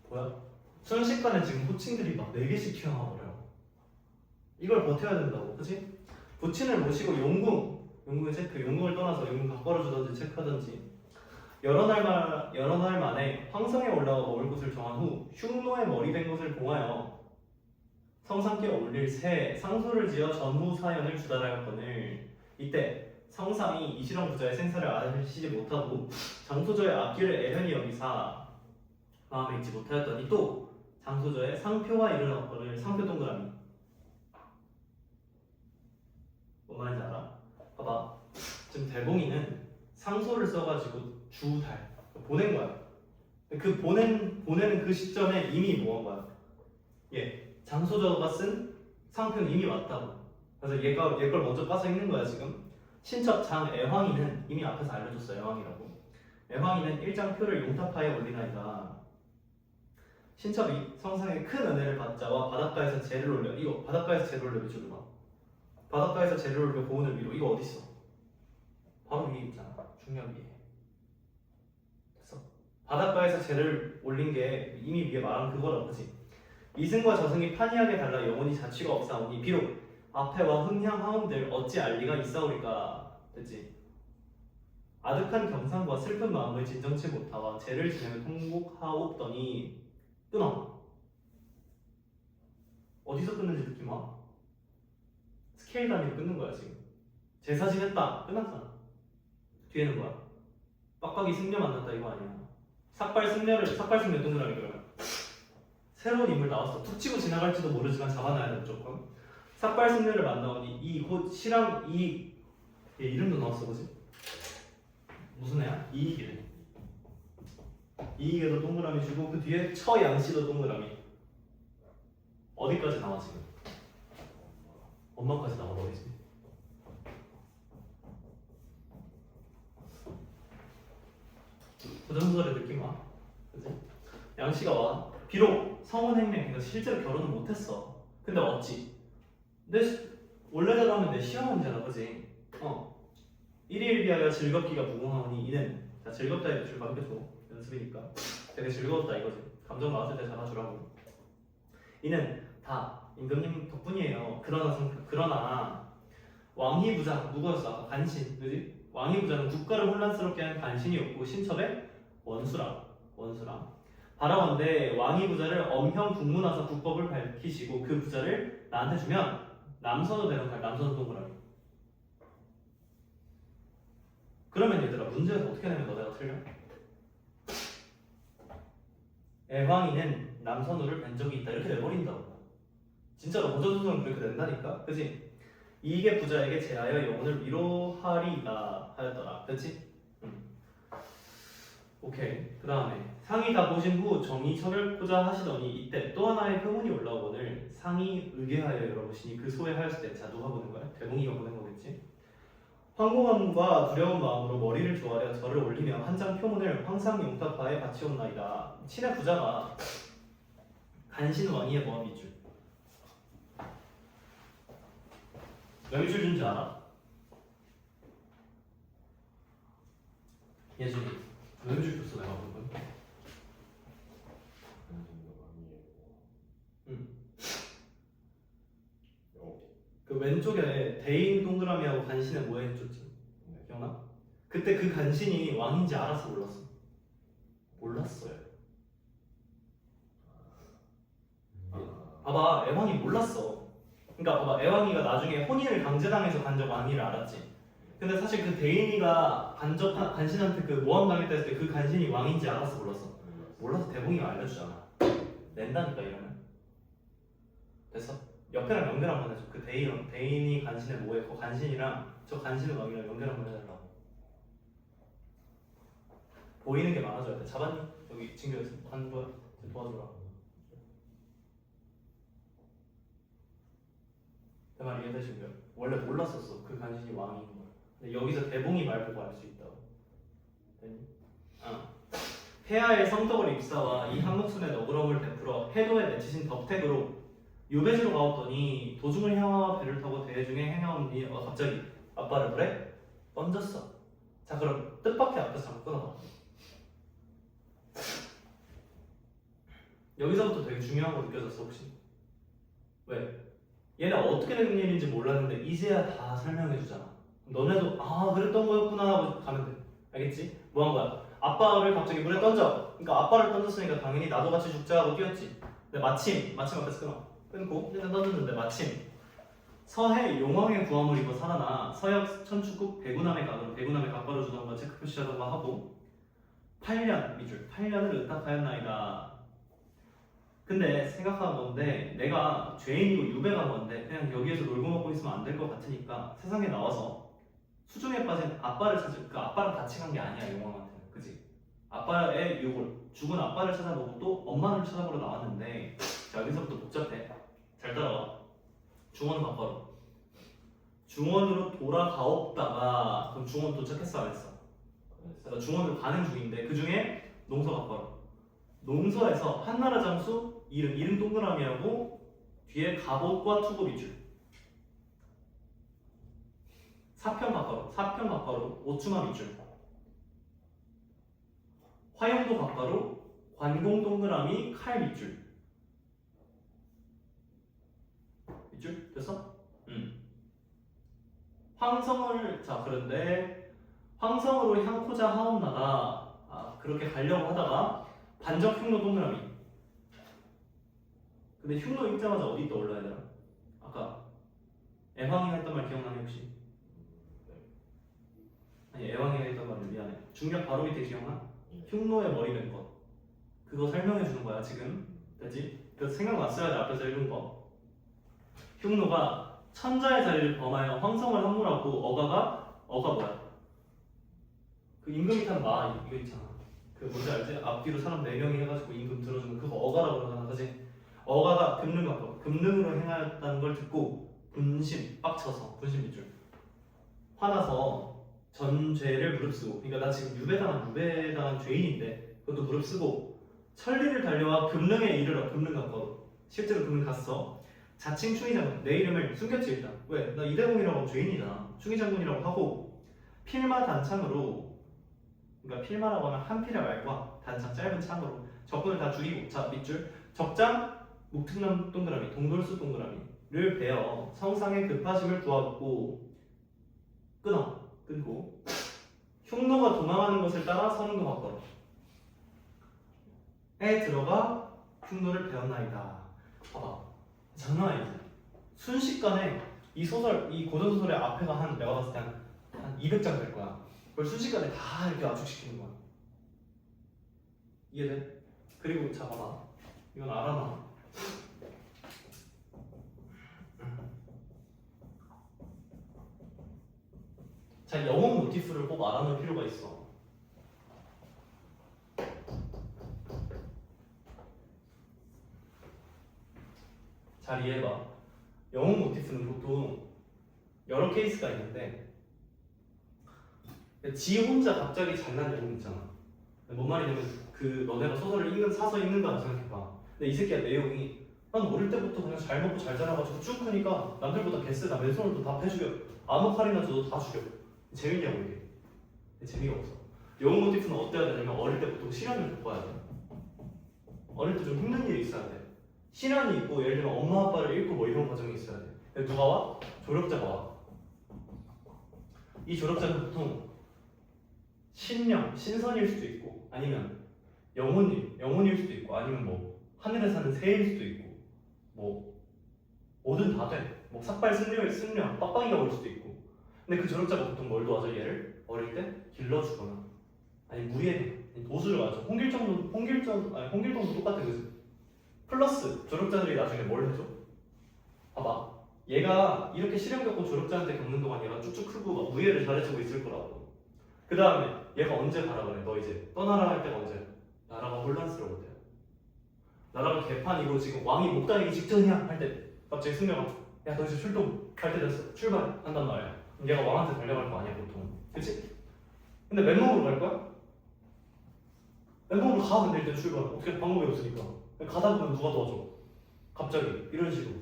뭐야? 순식간에 지금 호칭들이 막 4개씩 튀어나와버려. 이걸 버텨야 된다고, 그지? 부친을 모시고 용궁을 체크. 용궁을 떠나서 용궁 바꿔주든지 체크하든지. 여러 날 만에 황성에 올라가 먹을 곳을 정한 후 흉노의 머리 된 것을 봉하여 성상께 올릴 새 상소를 지어 전후 사연을 주달하였거늘. 이때 성상이 이실험 부자의 생사를 아시지 못하고 장소저의 앞길을 애현히 여기사 마음에 있지 못하였더니 또 장소저의 상표와 이르렀거늘. 상표 동그라미. 뭔 말인지 알아? 봐봐, 지금 대봉이는 상소를 써가지고 주달 보낸 거야. 그 보내는 그 시점에 이미 뭐 한 거야? 장소저가 쓴 상표는 이미 왔다고. 그래서 얘 걸 먼저 빠서 읽는 거야 지금. 신첩 장애황이는 이미 앞에서 알려줬어. 애황이라고. 애황이는 일장표를 용탑하에 올리나이다. 신첩이 성상의 큰 은혜를 받자와 바닷가에서 재를 올려. 이거 바닷가에서 재를 올려 미쳐봐. 바닷가에서 재를 올려 고운을 미로. 이거 어디 있어? 바로 위에 있잖아. 중력 위에. 됐어. 바닷가에서 재를 올린 게 이미 위에 말한 그거라고, 그지? 이승과 저승이 판이하게 달라 영원히 자취가 없사오니 비록 앞에와 흥향 하운들 어찌 알리가 있사오리까. 됐지? 아득한 경상과 슬픈 마음을 진정치 못하와 죄를 지내며 통곡하옵더니 끊어. 어디서 끊는지 느낌 와? 스케일 단위로 끊는 거야 지금. 제사 지냈다 끝났잖아. 뒤에는 뭐야? 빡빡이 승려 만났다 이거 아니야. 삭발승려 동그라미 그러면 새로운 인물 나왔어. 툭 치고 지나갈지도 모르지만 잡아놔야 돼 무조건. 삭발승려를 만나오니 이곧 시랑 얘 이름도 나왔어 그지? 무슨 애야? 이익이래. 이익에도 동그라미 주고 그 뒤에 처양씨도 동그라미. 어디까지 나와 지금? 엄마까지 나와버리지. 고전소설의 느낌 와. 그지? 양씨가 와. 비록 성혼행명, 그러니까 실제로 결혼은 못했어. 근데 어찌? 원래대로 하면 내 시어머니잖아, 그지? 1일 비하여 즐겁기가 무궁하오니 이는 자 즐겁다 이거 줄 받겨줘 연습이니까 되게 즐거웠다 이거지. 감정 나왔을 때 잡아주라고. 이는 다 임금님 덕분이에요. 그러나 왕희부장 누구였어? 아까 간신, 그지? 왕희부장은 국가를 혼란스럽게 하는 간신이었고 신첩의 원수라. 바라건대 왕희부자를 엄형 국문화사 국법을 밝히시고 그 부자를 나한테 주면 남선우 되는 거야. 남선우 동그라미. 그러면 얘들아 문제에서 어떻게 내면 너네가 틀려? 애황이는 남선우를 뵌 적이 있다 이렇게 내버린다고. 진짜로 고전소설은 그렇게 된다니까? 그지? 이익의 부자에게 제하여 영혼을 위로하리가 하였더라. 그치? 오케이. 그 다음에 상이 다 보신 후 정의 처결코자 하시더니 이때 또 하나의 표문이 올라오거늘 상이 의뢰하여 열어보시니 그 소에 하였을 때 자 누가 보는 거야? 대봉이가 보는 거겠지? 황공함과 두려운 마음으로 머리를 조아려 절을 올리며 한 장 표문을 황상용탁파에 바치옵나이다. 친의 부자가 간신왕이의 모함이줄. 몇줄 준지 알아? 예준이 몇줄 줬어 내가 본 건? 그 왼쪽에 대인 동그라미하고 간신의 모양 줬지. 기억나? 그때 그 간신이 왕인지 알아서 몰랐어. 몰랐어요. 봐봐, 애왕이 몰랐어. 그러니까 봐봐, 애왕이가 나중에 혼인을 강제당해서 간접 왕위를 알았지. 근데 사실 그 대인이가 간신한테 그 모함 당했다 했을 때 그 간신이 왕인지 알았어, 몰랐어? 몰라서 대봉이가 알려주잖아. 낸다니까 이러면. 됐어? 옆에랑 연결 한번 해줘. 그 대인이 간신의 뭐에 그 간신이랑 저 간신의 왕이랑 연결 한번 해달라고. 보이는 게 많아져야 돼. 잡았니? 여기 친구였어. 한 번 도와줘라. 내 말 이해되시고요? 원래 몰랐었어. 그 간신이 왕인 걸. 근데 여기서 대봉이 말 보고 알 수 있다고. 됐니? 폐하의 성덕을 입사와 이 한목순의 너그러움을 베풀어 해도에 내치신 덕택으로 유배지로 가었더니 도중을 향하와 배를 타고 대중에 행하오니 갑자기 아빠를 물에 던졌어. 자 그럼 뜻밖의 앞에서 잠깐 끊어봐. 여기서부터 되게 중요한 거 느껴졌어 혹시? 왜? 얘네 어떻게 된 일인지 몰랐는데 이제야 다 설명해 주잖아. 너네도 아 그랬던 거였구나 하고 가면 돼. 알겠지? 뭐 한 거야? 아빠를 갑자기 물에 던져. 그러니까 아빠를 던졌으니까 당연히 나도 같이 죽자 하고 뛰었지. 근데 마침 앞에서 끊고 일단 던졌는데 마침 서해 용왕의 구함을 입어 살아나 서역 천축국 배구남의 각으로 배구남의 각바로 주던가 체크 표시하던가 하고 8년 밑줄 8년을 의탁하였나이다. 근데 생각한 건데 내가 죄인이고 유배간 건데 그냥 여기에서 놀고 먹고 있으면 안 될 것 같으니까 세상에 나와서 수중에 빠진 아빠를 찾을 그 아빠랑 같이 간 게 아니야 용왕한테는. 그지? 아빠의 유골 죽은 아빠를 찾아보고 또 엄마를 찾아보러 나왔는데 자 여기서부터 복잡해. 잘 따라와. 중원 각바로 중원으로 돌아가옵다가 그럼 중원 도착했어 안 했어? 그래서 중원으로 가는 중인데 그 중에 농서 각바로 농서에서 한나라 장수 이름 동그라미하고 뒤에 갑옷과 투고 밑줄 사평 각바로 오추마 밑줄 화용도 각바로 관공 동그라미 칼 밑줄 됐어? 황성을 자 그런데 황성으로 향코자 하옵나다. 그렇게 가려고 하다가 반적 흉노 동그라미. 근데 흉노 읽자마자 어디 떠올라야 되나? 아까 애황이가 했던 말 기억나니 혹시? 아니 애황이가 했던 말을 미안해. 중력 바로 밑에 기억나? 흉노의 머리 된 것. 그거 설명해 주는 거야 지금. 됐지? 그래서 생각났어야 돼 앞에서 읽은 거. 흉노가 천자의 자리를 범하여 황성을 함몰하고 어가 뭐야? 그 임금이 탄 마 이거 있잖아. 그 뭔지 알지? 앞뒤로 사람 4명이 해가지고 임금 들어주는 그거 어가라고 그러잖아, 그지? 어가가 금능으로 행하였다는 걸 듣고 분심 빡쳐서 분심 밑줄 화나서 전 죄를 무릅쓰고, 그러니까 나 지금 유배당한 죄인인데 그것도 무릅쓰고 천리를 달려와 금능에 이르러 금능 갔거든. 실제로 금능 갔어. 자칭 충의장군, 내 이름을 숨겼지 일단. 왜? 나 이대공이라고 하면 죄인이잖아. 충의장군이라고 하고 필마 단창으로, 그러니까 필마라고 하면 한 필의 말과 단창 짧은 창으로 적군을 다 죽이고, 자 밑줄 적장 묵특남 동그라미 동돌수 동그라미를 베어 성상의 급하심을 구하고 끊고 흉노가 도망하는 것을 따라 서른도 바꿔 에 들어가 흉노를 배웠나이다. 봐봐, 장난 아니지. 순식간에 이 소설, 이 고전소설의 앞에가 한 내가 봤을 때 한 200장 될 거야. 그걸 순식간에 다 이렇게 압축시키는 거야. 이해돼? 그리고 자 봐봐, 이건 알아놔. 자, 영혼 모티프를 꼭 알아놓을 필요가 있어. 잘 이해해봐. 영혼 모티프는 보통 여러 케이스가 있는데, 지 혼자 갑자기 잘난 영혼 있잖아. 뭔 말이냐면 그 너네가 소설을 사서 읽는다고 생각해봐. 근데 이 새끼야 내용이 난 어릴 때부터 그냥 잘 먹고 잘 자라가지고 쭉 크니까 남들보다 개쎄다, 맨손으로 다 패죽여, 아무 칼이나 줘도 다 죽여. 재밌냐고 이게. 재미가 없어. 영혼 모티프는 어때야 되냐면 어릴 때부터 시련을 겪어야 돼. 어릴 때 좀 힘든 일이 있어야 돼. 시련이 있고, 예를 들면 엄마 아빠를 잃고 뭐 이런 과정이 있어야 돼. 근데 누가 와? 조력자가 와. 이 조력자는 보통 신선일 수도 있고, 아니면 영혼일 수도 있고, 아니면 뭐 하늘에 사는 새일 수도 있고, 뭐 뭐든 다 돼. 뭐 삭발 승려 빡빡이가 올 수도 있고. 근데 그 조력자가 보통 뭘 도와줘? 얘를 어릴 때 길러주거나, 아니 무예에 도수를 맞춰. 홍길동도 똑같은 거지. 플러스 조력자들이 나중에 뭘 해줘? 봐봐, 얘가 이렇게 시련 겪고 조력자한테 겪는 동안 얘가 쭉쭉 크고 막 무예를 잘해주고 있을 거라고. 그 다음에 얘가 언제 가라 그래? 너 이제 떠나라 할 때가 언제야? 나라가 혼란스러울 때야. 나라가 개판이고 지금 왕이 목 다리기 직전이야 할 때 갑자기 승려가 야 너 이제 출동할 때 됐어, 출발한단 말이야. 그럼 얘가 왕한테 달려갈 거 아니야 보통, 그치? 근데 맨몸으로 갈 거야? 맨몸으로 가. 근데 일단 출발 어떻게 방법이 없으니까 가다 보면 누가 도와줘? 갑자기 이런 식으로.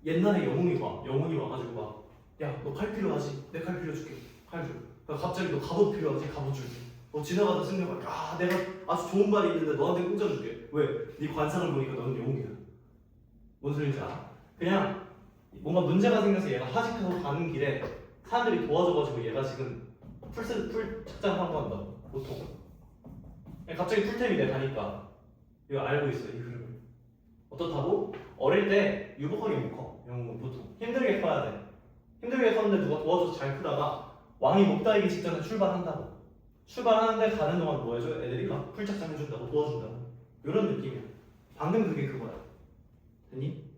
옛날에 영웅이 와가지고 막 야 너 칼 필요하지? 내 칼 빌려줄게, 칼 줘. 갑자기 너 갑옷 필요하지? 갑옷 줄게. 너 지나가다 승려가 내가 아주 좋은 발이 있는데 너한테 꽂아줄게. 왜? 네 관상을 보니까 너는 영웅이야. 뭔 소리인지 알아? 그냥 뭔가 문제가 생겨서 얘가 하직하고 가는 길에 사람들이 도와줘가지고 얘가 지금 풀 착장한 거 한다고 보통. 갑자기 풀템이 돼 가니까 이거 알고 있어, 이 흐름을. 어떻다고? 어릴 때 유복하게 못 커. 영웅은 보통 힘들게 커야 돼. 힘들게 컸는데 누가 도와줘서 잘 크다가 왕이 목 다이기 직전에 출발한다고. 출발하는데 가는 동안 뭐 해줘? 애들이 막 풀착장 해준다고, 도와준다고. 이런 느낌이야. 방금 그게 그거야. 됐니?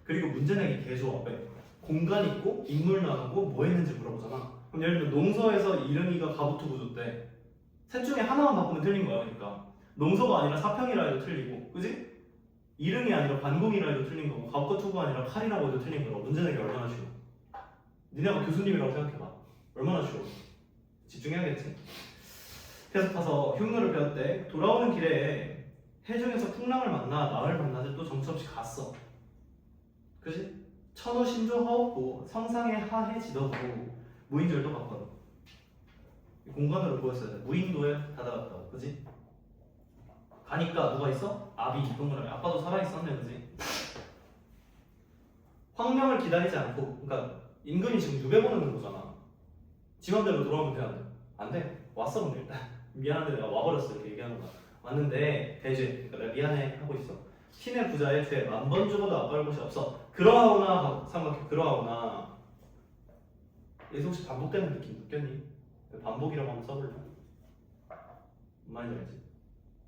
그리고 문제 내기 개 좋아. 왜? 공간 있고 인물 나누고 뭐 했는지 물어보잖아. 그럼 예를 들면 농서에서 이릉이가 가부투 구조때 셋 중에 하나만 바꾸면 틀린 거야. 그러니까 농서가 아니라 사평이라 해도 틀리고, 그지? 이릉이 아니라 관공이라 해도 틀린 거고, 가부가 투가 아니라 칼이라고 해도 틀린 거고. 문제 내기 얼마나 쉬워. 니네가 교수님이라고 생각해봐. 얼마나 쉬워. 집중해야겠지. 계속해서 흉노를 배웠대. 돌아오는 길에 해중에서 풍랑을 만나 나을 만나서 또 정처없이 갔어. 그지? 천호 신조하옵고 성상의 하해 지더고 무인절도 갔거든. 공간으로 보였어야 돼. 무인도에 다다갔다고, 그지? 가니까 누가 있어? 아비 동그라미. 아빠도 살아있었네, 그지? 황명을 기다리지 않고, 그러니까 임금이 지금 유배 보내는 거잖아. 지 맘대로 돌아오면 돼, 안 돼? 안 돼. 왔어, 근데 일단. 미안한데 내가 와버렸어, 이렇게 얘기하는 거야. 왔는데 대죄. 그러니까 내가 미안해 하고 있어. 신의 부자의 죄 만 번 죽어도 아까울 곳이 없어. 그러하오나 삼각형 그러하오나. 여기서 혹시 반복되는 느낌 느꼈니? 반복이라고 한번 써볼래? 뭔 말인지 알지?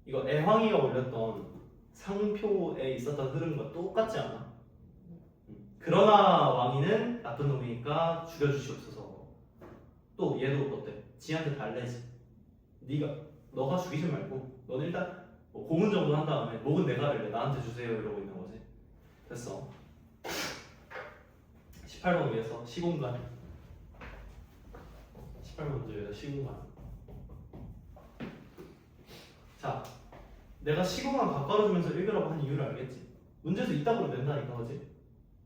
이거 애황이가 올렸던 상표에 있었던 흐름과 똑같지 않아? 그러나 왕이는 나쁜 놈이니까 죽여주시옵소서. 또 얘도 어때? 지한테 달래지. 너가 죽이지 말고 너는 일단 뭐 고문 정도 한 다음에 목은 내가 할래 나한테 주세요 이러고 있는 거지. 됐어. 18번 위에서 시공간. 18번 위에서 시공간. 자, 내가 시공간 가까워주면서 읽으라고 한 이유를 알겠지? 문제에서 이따구로 낸다니까, 그지?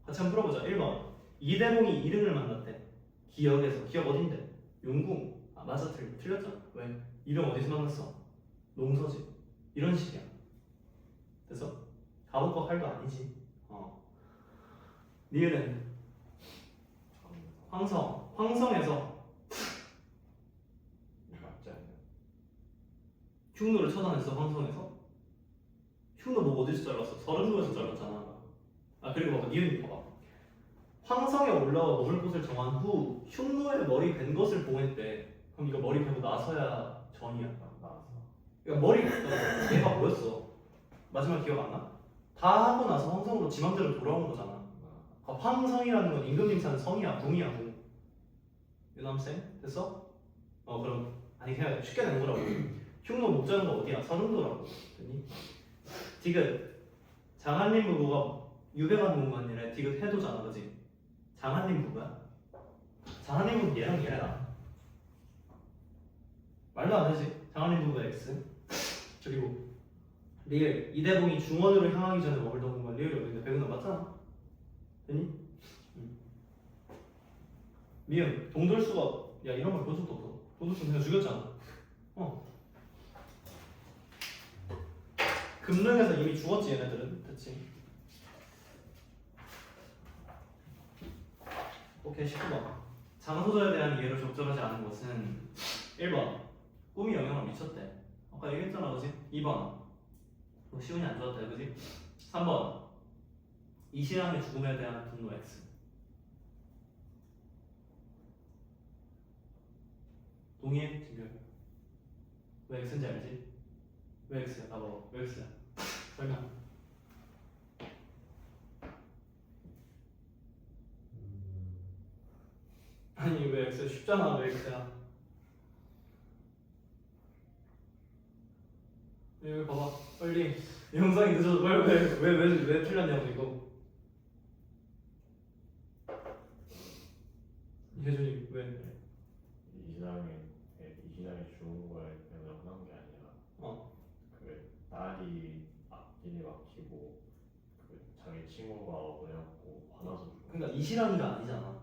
같이 한번 풀어보자. 1번. 이대봉이 이릉을 만났대. 기역에서. 기역 어딘데? 용궁. 아 맞아, 틀렸잖아. 왜? 이릉 어디서 만났어? 농서지. 이런 식이야. 그래서 가옥과 활도 아니지. 니은은 황성. 황성에서 맞지 않냐? 흉노를 처단했어. 황성에서. 흉노 뭐 어디서 잘랐어? 서른도에서 잘랐잖아. 아 그리고 봐봐, 니은이 봐봐. 황성에 올라와 머물 곳을 정한 후 흉노의 머리 벤 것을 봉했대. 그럼 이거 머리 베고 나서야 전이야. 나왔어. 그러니까 머리 얘가 뭐였어? 마지막 기억 안 나? 다 하고 나서 황성으로 지 맘대로 돌아온 거잖아. 그러니까 황성이라는 건 임금님 사는 성이야, 궁이야, 궁. 유남생 됐어? 그럼 아니 그냥 쉽게 낸 거라고. 흉노 목자는 거 어디야? 서른도라고. 됐니? 디귿 장한림 부부가 유배관 공무원이래. 디귿 해도잖아, 그지? 장한림 부부야? 장한림 부부 얘랑 얘랑 말도 안 되지. 장한림 부부가 X. 그리고 리을 이대봉이 중원으로 향하기 전에 머물던 공간 리을이 어딘데? 백은 맞잖아. 됐니? 미음 동돌수가 야 이런 걸 본 적도 없어. 동돌수 그냥 죽였잖아. 금릉에서 이미 죽었지 얘네들은. 됐지? 오케이 19번. 장소자에 대한 이해로 적절하지 않은 것은 1번 꿈이 영향을 미쳤대. 아까 얘기했잖아, 그지? 2번 시운이 안 좋았대, 그지? 3번 이신랑의 죽음에 대한 분노 X. 동의해? 지금 왜 X인지 알지? 왜 X야? 봐봐. 왜 X야? 설명. 아니 왜 X야? 쉽잖아. 왜 X야? 여기 봐봐. 빨리 영상이 늦어서 왜 틀렸냐고 이거. 이혜준이 왜? 이신랑이 죽은 거에 때문에 화난 게 아니라 그 딸이 앞길이 막히고 그 자기 친구가 어려웠고 화나서 죽은 그러니까 이시랑이가 아니잖아.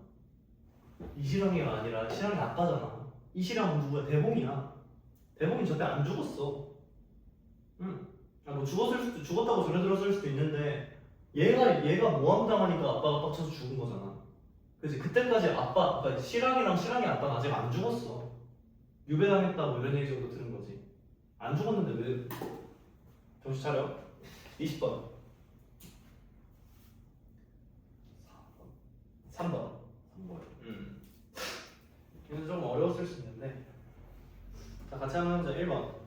이시랑이가 아니라 시랑이 아빠잖아. 이시랑은 누구야? 대봉이야. 대봉이 절대 안 죽었어. 응. 뭐 죽었다고 전해 들었을 수도 있는데 얘가 모함당하니까 아빠가 빡쳐서 죽은 거잖아. 그지? 그때까지 그러니까 시랑이랑 시랑이 아빠는 아직 안 죽었어. 유배당했다 뭐 이런 얘기 정도 들은 거지. 안 죽었는데 왜? 정신 차려. 20번. 3번. 3번. 이건 좀 어려웠을 수 있는데. 자, 같이 한번 해보자. 1번.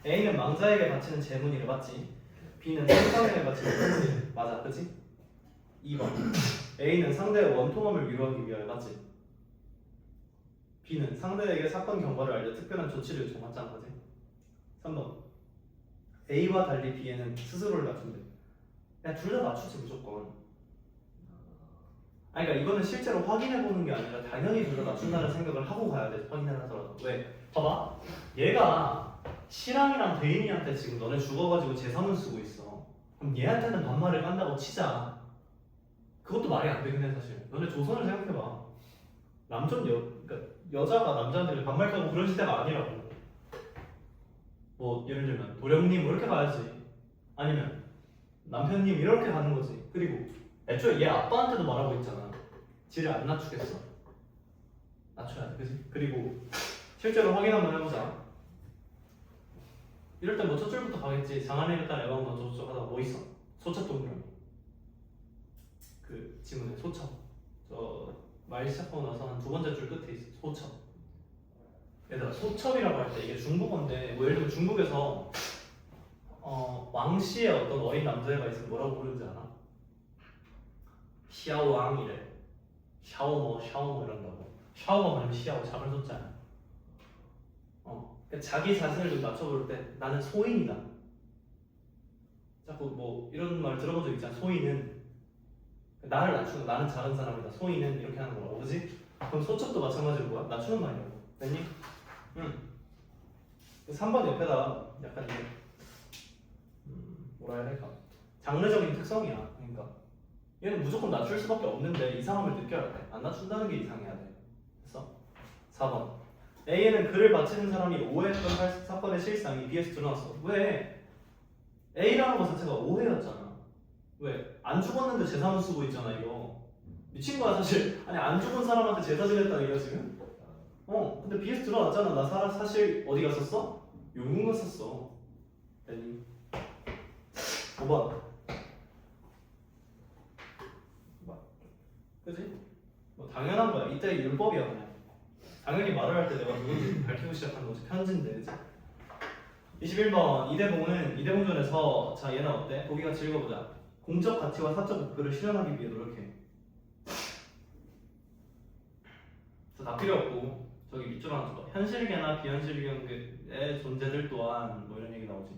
A는 망자에게 바치는 제문이래, 맞지? B는 상대에게 바치는 제문이래. 맞아, 그치? 2번. A는 상대의 원통함을 위로하기 위하여, 맞지? B는 상대에게 사건 경과를 알려 특별한 조치를 요청하잖아, 그치? 3번. A와 달리 B에는 스스로를 낮춘대. 야, 둘 다 낮추지 무조건. 아니, 그러니까 이거는 실제로 확인해보는 게 아니라 당연히 둘 다 낮춘다는 생각을 하고 가야 돼. 확인을 하더라도. 왜? 봐봐. 얘가 신랑이랑 대인이한테 지금 너네 죽어가지고 재산을 쓰고 있어. 그럼 얘한테는 반말을 깐다고 치자. 그것도 말이 안 되긴 해, 사실. 너네 조선을 생각해봐. 그러니까 여자가 남자한테 반말 까고 그런 시대가 아니라고. 뭐 예를 들면 도령님 뭐 이렇게 가야지. 아니면 남편님 이렇게 가는 거지. 그리고 애초에 얘 아빠한테도 말하고 있잖아. 지를 안 낮추겠어. 낮춰야 돼, 그지? 그리고 실제로 확인 한번 해보자. 이럴 땐 뭐 첫 줄부터 가겠지. 장안에 따라 예방 먼저 저쪽 하다가 뭐 있어? 소첩 동그라미. 그 지문에 소첩. 저 말 시작하고 나서 한 두 번째 줄 끝에 있어. 소첩. 얘들아 소첩이라고 할 때 이게 중국어인데 뭐 예를 들면 중국에서 왕씨의 어떤 어린 남자애가 있으면 뭐라고 부르는지 알아? 샤오왕이래. 샤오모 샤오모 이런다고. 샤오모 말하면 시야오 작은 소자야. 그러니까 자기 자신을 좀 낮춰볼 때 나는 소인이다. 자꾸 뭐 이런 말 들어본 적 있잖아. 소인은 나를 낮추고 나는 작은 사람이다. 소인은 이렇게 하는 거라고, 그지? 그럼 소첩도 마찬가지로 뭐야? 낮추는 말이라고. 됐니? 응. 3번 옆에다 약간 이게 뭐라 해야 될까? 장르적인 특성이야. 그러니까 얘는 무조건 낮출 수밖에 없는데 이상함을 느껴야 돼. 안 낮춘다는 게 이상해야 돼. 그래서 4번 A에는 그를 바치는 사람이 오해했던 사건의 실상이 B에서 드러났어. 왜? A라는 것 자체가 오해였잖아. 왜? 안 죽었는데 제사만 쓰고 있잖아 이거. 미친 거야 사실. 아니 안 죽은 사람한테 제사 지냈다 이거 지금? 근데 BS 들어왔잖아. 나 사실 어디 갔었어? 용궁 갔었어. 됐니? 5번 그지? 뭐 당연한 거야. 이때 율법이야 그냥. 당연히 말을 할 때 내가 누군지 밝히고 시작하는 거지. 편지인데 그지? 21번 이대공전에서 자 얘는 어때? 보기 같이 읽어보자. 공적 가치와 사적 목표를 실현하기 위해 노력해. 다 필요 없고 저기 밑줄 하나 줘. 현실계나 비현실계의 존재들 또한 뭐 이런 얘기 나오지.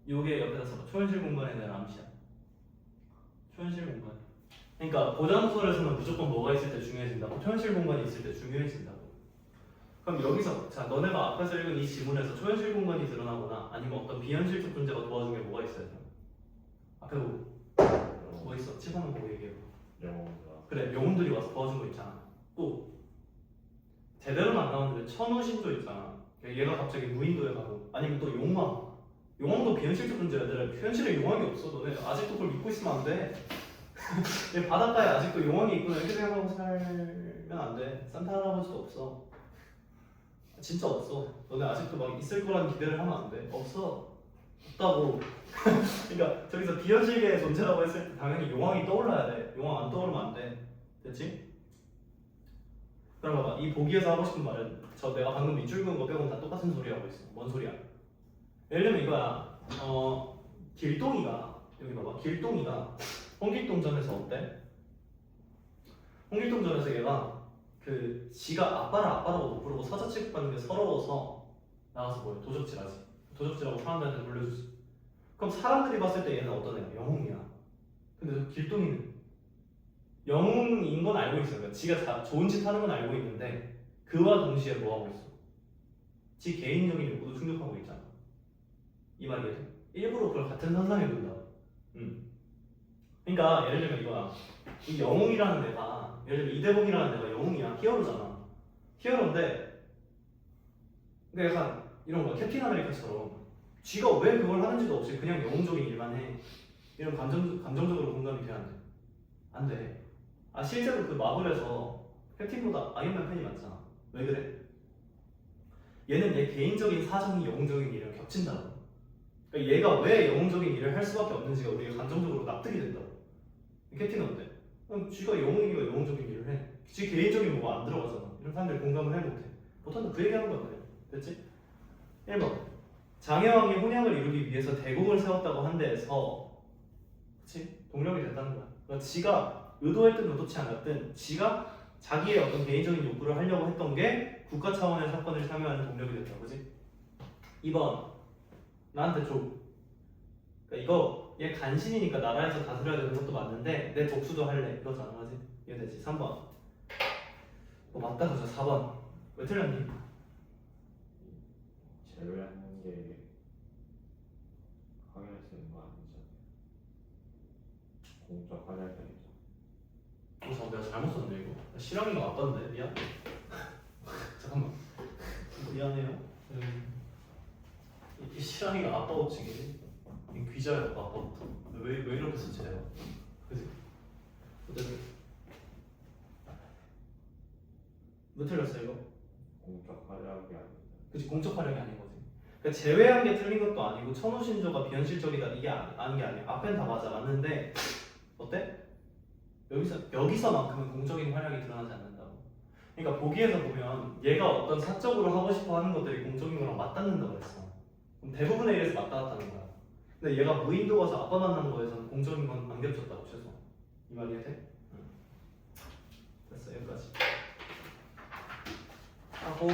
요게 옆에다 써봐. 초현실 공간에 대한 암시야. 초현실 공간. 그러니까 고전소설에서는 무조건 뭐가 있을 때 중요해진다고. 초현실 공간이 있을 때 중요해진다고. 그럼 여기서 자 너네가 앞에서 읽은 이 지문에서 초현실 공간이 드러나거나 아니면 어떤 비현실적 존재가 도와준 게 뭐가 있어야 돼? 앞에 뭐 있어? 치고는 뭐 얘기해. 영웅가. 그래 영웅들이 와서 도와준 거 있잖아. 또 제대로는 안 나오는데 천우신도 있잖아. 얘가 갑자기 무인도에 가고 아니면 또 용왕. 용왕도 비현실적 존재야. 얘들아 현실에 용왕이 없어. 너네 아직도 그걸 믿고 있으면 안 돼. 얘 바닷가에 아직도 용왕이 있구나 이렇게 생각하고 살면 안 돼. 산타 할아버지도 없어. 진짜 없어. 너네 아직도 막 있을 거라는 기대를 하면 안 돼. 없어. 없다고. 그러니까 저기서 비현실계의 존재라고 했을 때 당연히 용왕이 떠올라야 돼. 용왕 안 떠오르면 안 돼. 됐지? 그럼 봐봐. 이 보기에서 하고 싶은 말은 저 내가 방금 밑줄 그은 거 빼고는 다 똑같은 소리 하고 있어. 뭔 소리야? 예를 들면 이거야. 길동이가 여기 봐봐. 길동이가 홍길동전에서 어때? 홍길동전에서 얘가 그 지가 아빠라고 못 부르고 사자 취급받는 게 서러워서 나가서 뭐야? 도적질하지. 도적질하고 사람들한테 돌려주지. 그럼 사람들이 봤을 때 얘는 어떤 애야? 영웅이야. 근데 길동이는 영웅인 건 알고 있어요. 그러니까 지가 좋은 짓 하는 건 알고 있는데 그와 동시에 뭐 하고 있어? 지 개인적인 욕구도 충족하고 있잖아. 이 말이에요. 일부러 그걸 같은 선상에 둔다. 그러니까 예를 들면 이거야. 이 영웅이라는 애가 예를 들면 이대봉이라는 애가 영웅이야. 히어로잖아. 히어로인데 그러니까 약간 이런 거야. 캡틴 아메리카처럼 쥐가 왜 그걸 하는지도 없이 그냥 영웅적인 일만 해. 이런 감정적으로 공감이 돼야 안 돼? 안 돼. 실제로 그 마블에서 캡틴보다 아이언맨 팬이 많잖아. 왜 그래? 얘는 얘 개인적인 사정이 영웅적인 일이랑 겹친다고. 그러니까 얘가 왜 영웅적인 일을 할 수밖에 없는지가 우리가 감정적으로 납득이 된다고. 캡틴은 어때? 그럼 쥐가 영웅이니까 영웅적인 일을 해. 쥐 개인적인 뭐가 안 들어가잖아. 이런 사람들이 공감을 해 못해. 보통 그 얘기하는 건데. 됐지? 1번 장혜왕이 혼약을 이루기 위해서 대국을 세웠다고 한 데에서 그치? 동력이 됐다는 거야. 그러니까 지가 의도했든 의도치 않았든 지가 자기의 어떤 개인적인 욕구를 하려고 했던 게 국가 차원의 사건을 참여하는 동력이 됐다. 그지? 2번 나한테 줘. 그러니까 이거 얘 간신이니까 나라에서 다스려야 되는 것도 맞는데 내 복수도 할래. 이거잖아. 맞지? 이해 되지? 3번 맞다 그죠? 4번 왜 틀렸니? 제외하는 게 확인할 수 있는 거 아니잖아요. 공적 확인할 때 있잖아. 내가 잘못 썼네 이거. 실험이가 맞던데 미안. 잠깐만. 미안해요. 이 실험이가 아빠 법칙이지. 이 귀자야 아빠부터. 왜 이렇게 썼지 내가? 그지? 어쨌든 뭐 틀렸어 이거? 공적 활약이 아니다. 그치 공적 활용이 아닌 거지. 그러니까 제외한 게 틀린 것도 아니고 천우신조가 비현실적이다 이게 아닌 게 아니야. 앞엔 다 맞아 맞는데 어때? 여기서만큼은 공적인 활약이 드러나지 않는다고. 그러니까 보기에서 보면 얘가 어떤 사적으로 하고 싶어 하는 것들이 공적인 거랑 맞닿는다고 했어. 그럼 대부분의 일에서 맞닿았다는 거야. 근데 얘가 무인도 가서 아빠 만나는 거에서는 공적인 건 안 겹쳤다고 최소. 이 말이 돼? 응. 됐어 여기까지. 하고